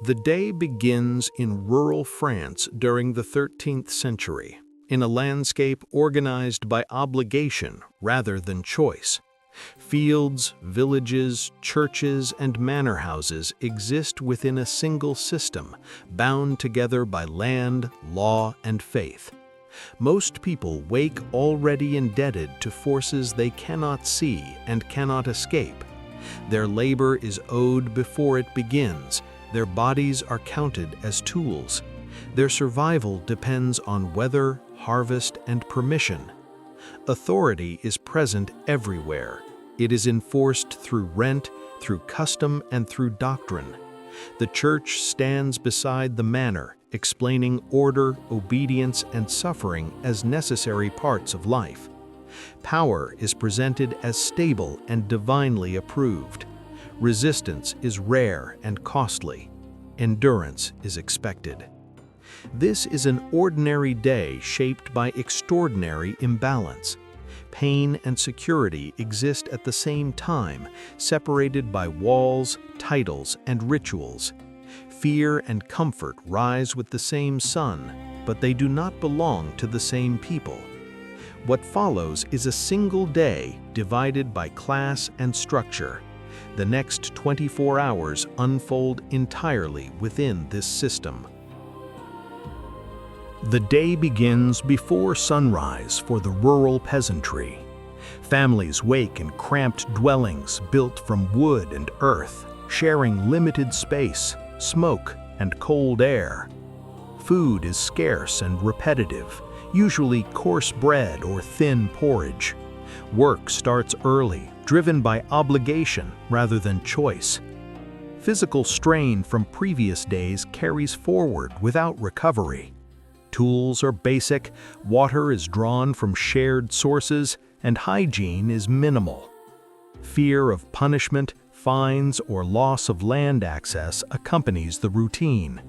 The day begins in rural France during the 13th century, in a landscape organized by obligation rather than choice. Fields, villages, churches, and manor houses exist within a single system, bound together by land, law, and faith. Most people wake already indebted to forces they cannot see and cannot escape. Their labor is owed before it begins. Their bodies are counted as tools. Their survival depends on weather, harvest, and permission. Authority is present everywhere. It is enforced through rent, through custom, and through doctrine. The church stands beside the manor, explaining order, obedience, and suffering as necessary parts of life. Power is presented as stable and divinely approved. Resistance is rare and costly. Endurance is expected. This is an ordinary day shaped by extraordinary imbalance. Pain and security exist at the same time, separated by walls, titles, and rituals. Fear and comfort rise with the same sun, but they do not belong to the same people. What follows is a single day divided by class and structure. The next 24 hours unfold entirely within this system. The day begins before sunrise for the rural peasantry. Families wake in cramped dwellings built from wood and earth, sharing limited space, smoke, and cold air. Food is scarce and repetitive, usually coarse bread or thin porridge. Work starts early, driven by obligation rather than choice. Physical strain from previous days carries forward without recovery. Tools are basic, water is drawn from shared sources, and hygiene is minimal. Fear of punishment, fines, or loss of land access accompanies the routine.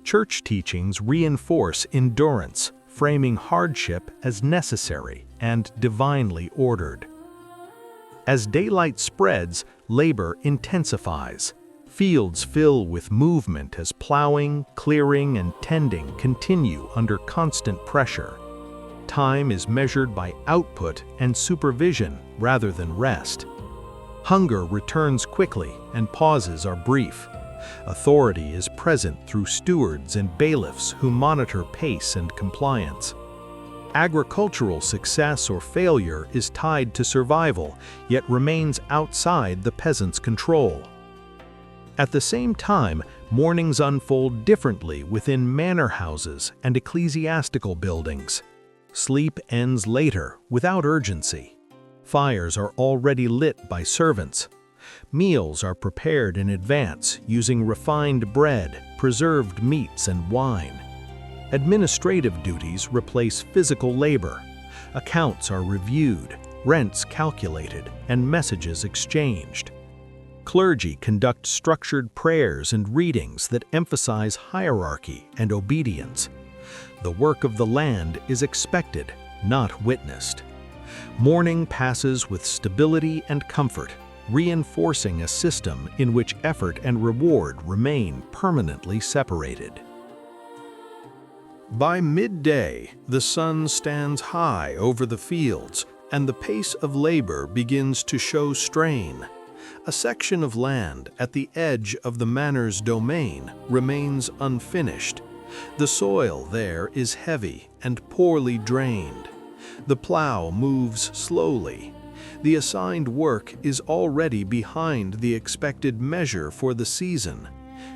Church teachings reinforce endurance, framing hardship as necessary and divinely ordered. As daylight spreads, labor intensifies. Fields fill with movement as plowing, clearing, and tending continue under constant pressure. Time is measured by output and supervision rather than rest. Hunger returns quickly and pauses are brief. Authority is present through stewards and bailiffs who monitor pace and compliance. Agricultural success or failure is tied to survival, yet remains outside the peasant's control. At the same time, mornings unfold differently within manor houses and ecclesiastical buildings. Sleep ends later, without urgency. Fires are already lit by servants. Meals are prepared in advance using refined bread, preserved meats, and wine. Administrative duties replace physical labor. Accounts are reviewed, rents calculated, and messages exchanged. Clergy conduct structured prayers and readings that emphasize hierarchy and obedience. The work of the land is expected, not witnessed. Morning passes with stability and comfort, reinforcing a system in which effort and reward remain permanently separated. By midday, the sun stands high over the fields, and the pace of labor begins to show strain. A section of land at the edge of the manor's domain remains unfinished. The soil there is heavy and poorly drained. The plow moves slowly. The assigned work is already behind the expected measure for the season.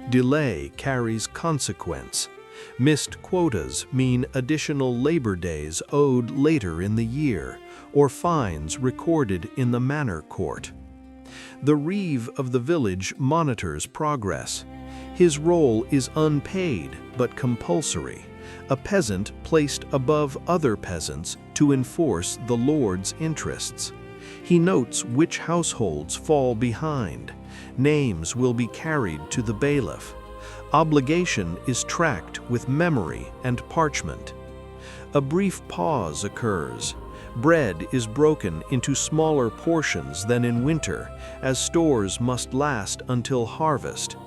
Delay carries consequence. Missed quotas mean additional labor days owed later in the year, or fines recorded in the manor court. The reeve of the village monitors progress. His role is unpaid but compulsory, a peasant placed above other peasants to enforce the lord's interests. He notes which households fall behind. Names will be carried to the bailiff. Obligation is tracked with memory and parchment. A brief pause occurs. Bread is broken into smaller portions than in winter, as stores must last until harvest.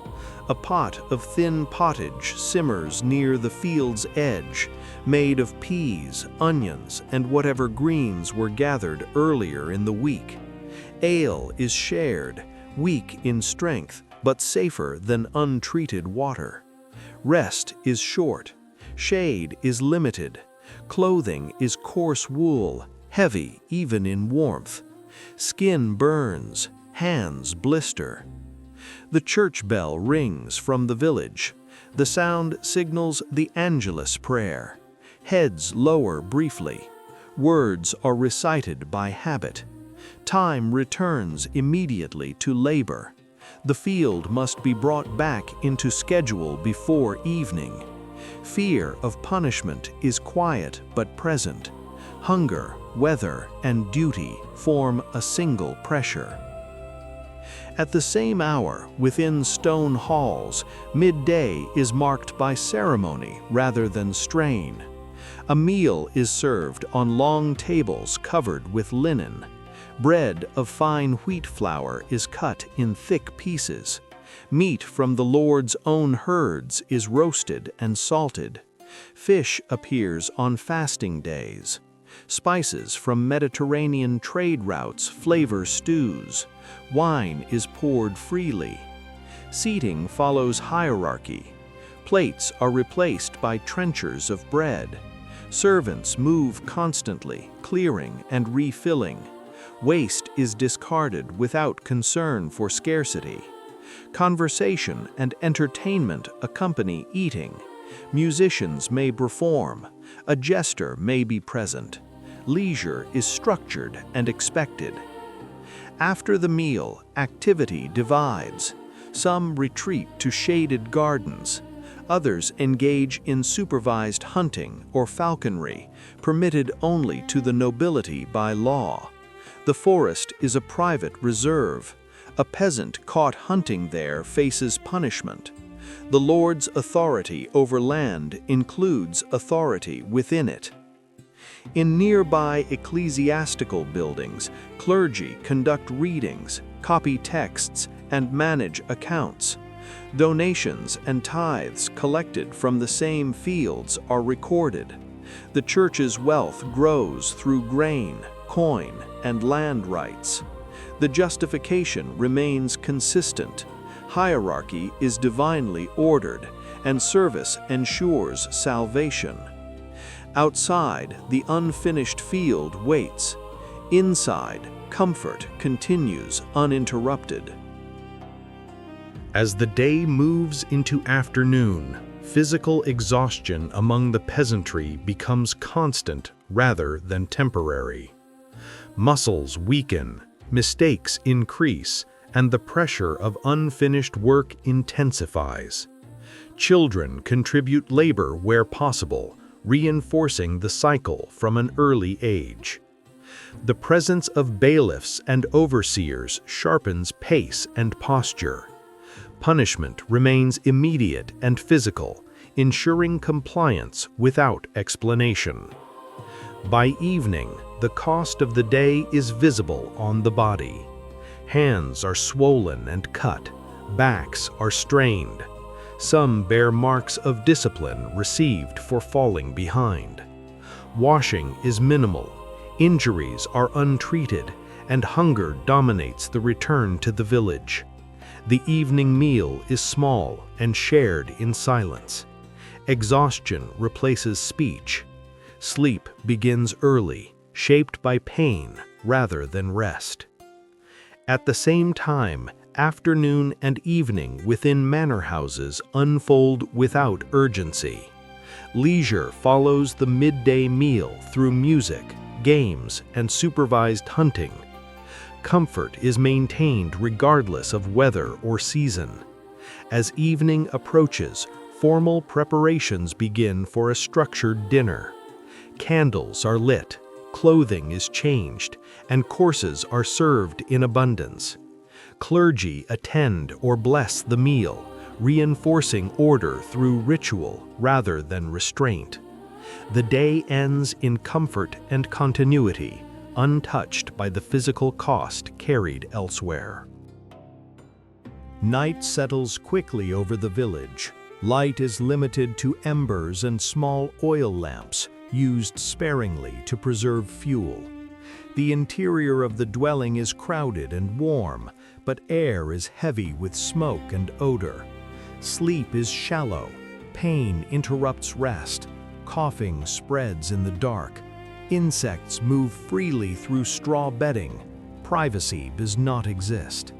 A pot of thin pottage simmers near the field's edge, made of peas, onions, and whatever greens were gathered earlier in the week. Ale is shared, weak in strength, but safer than untreated water. Rest is short. Shade is limited. Clothing is coarse wool, heavy even in warmth. Skin burns, hands blister. The church bell rings from the village. The sound signals the Angelus prayer. Heads lower briefly. Words are recited by habit. Time returns immediately to labor. The field must be brought back into schedule before evening. Fear of punishment is quiet but present. Hunger, weather, and duty form a single pressure. At the same hour, within stone halls, midday is marked by ceremony rather than strain. A meal is served on long tables covered with linen. Bread of fine wheat flour is cut in thick pieces. Meat from the Lord's own herds is roasted and salted. Fish appears on fasting days. Spices from Mediterranean trade routes flavor stews. Wine is poured freely. Seating follows hierarchy. Plates are replaced by trenchers of bread. Servants move constantly, clearing and refilling. Waste is discarded without concern for scarcity. Conversation and entertainment accompany eating. Musicians may perform. A jester may be present. Leisure is structured and expected. After the meal, activity divides. Some retreat to shaded gardens. Others engage in supervised hunting or falconry, permitted only to the nobility by law. The forest is a private reserve. A peasant caught hunting there faces punishment. The Lord's authority over land includes authority within it. In nearby ecclesiastical buildings, clergy conduct readings, copy texts, and manage accounts. Donations and tithes collected from the same fields are recorded. The church's wealth grows through grain, coin, and land rights. The justification remains consistent. Hierarchy is divinely ordered, and service ensures salvation. Outside, the unfinished field waits. Inside, comfort continues uninterrupted. As the day moves into afternoon, physical exhaustion among the peasantry becomes constant rather than temporary. Muscles weaken, mistakes increase, and the pressure of unfinished work intensifies. Children contribute labor where possible, reinforcing the cycle from an early age. The presence of bailiffs and overseers sharpens pace and posture. Punishment remains immediate and physical, ensuring compliance without explanation. By evening, the cost of the day is visible on the body. Hands are swollen and cut, backs are strained. Some bear marks of discipline received for falling behind. Washing is minimal, injuries are untreated, and hunger dominates the return to the village. The evening meal is small and shared in silence. Exhaustion replaces speech. Sleep begins early, shaped by pain rather than rest. At the same time, afternoon and evening within manor houses unfold without urgency. Leisure follows the midday meal through music, games, and supervised hunting. Comfort is maintained regardless of weather or season. As evening approaches, formal preparations begin for a structured dinner. Candles are lit, clothing is changed, and courses are served in abundance. Clergy attend or bless the meal, reinforcing order through ritual rather than restraint. The day ends in comfort and continuity, untouched by the physical cost carried elsewhere. Night settles quickly over the village. Light is limited to embers and small oil lamps, used sparingly to preserve fuel. The interior of the dwelling is crowded and warm, but air is heavy with smoke and odor. Sleep is shallow. Pain interrupts rest. Coughing spreads in the dark. Insects move freely through straw bedding. Privacy does not exist.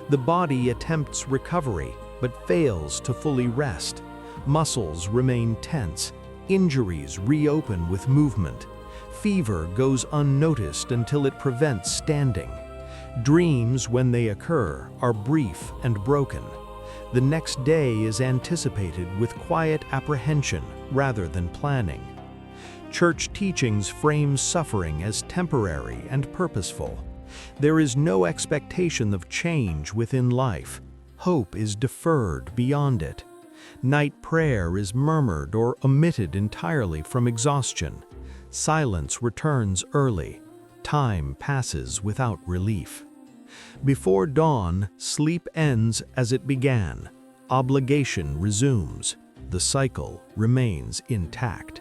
The body attempts recovery, but fails to fully rest. Muscles remain tense. Injuries reopen with movement. Fever goes unnoticed until it prevents standing. Dreams, when they occur, are brief and broken. The next day is anticipated with quiet apprehension rather than planning. Church teachings frame suffering as temporary and purposeful. There is no expectation of change within life. Hope is deferred beyond it. Night prayer is murmured or omitted entirely from exhaustion. Silence returns early. Time passes without relief. Before dawn, sleep ends as it began. Obligation resumes. The cycle remains intact.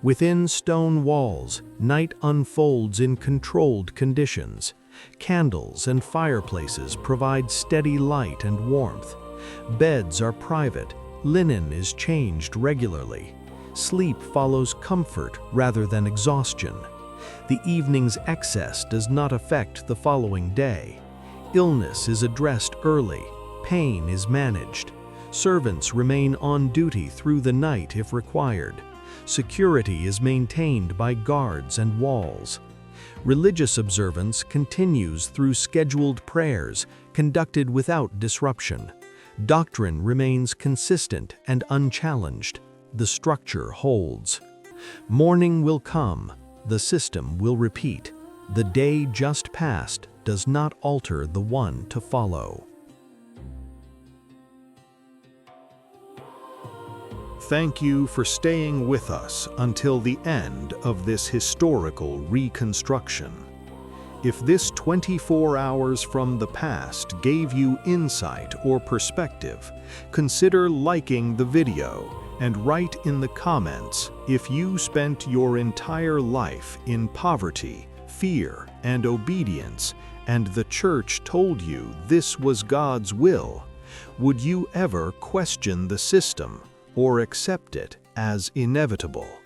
Within stone walls, night unfolds in controlled conditions. Candles and fireplaces provide steady light and warmth. Beds are private. Linen is changed regularly. Sleep follows comfort rather than exhaustion. The evening's excess does not affect the following day. Illness is addressed early. Pain is managed. Servants remain on duty through the night if required. Security is maintained by guards and walls. Religious observance continues through scheduled prayers, conducted without disruption. Doctrine remains consistent and unchallenged. The structure holds. Morning will come. The system will repeat. The day just passed does not alter the one to follow. Thank you for staying with us until the end of this historical reconstruction. If this 24 hours from the past gave you insight or perspective, consider liking the video and write in the comments if you spent your entire life in poverty, fear, and obedience, and the church told you this was God's will. Would you ever question the system or accept it as inevitable?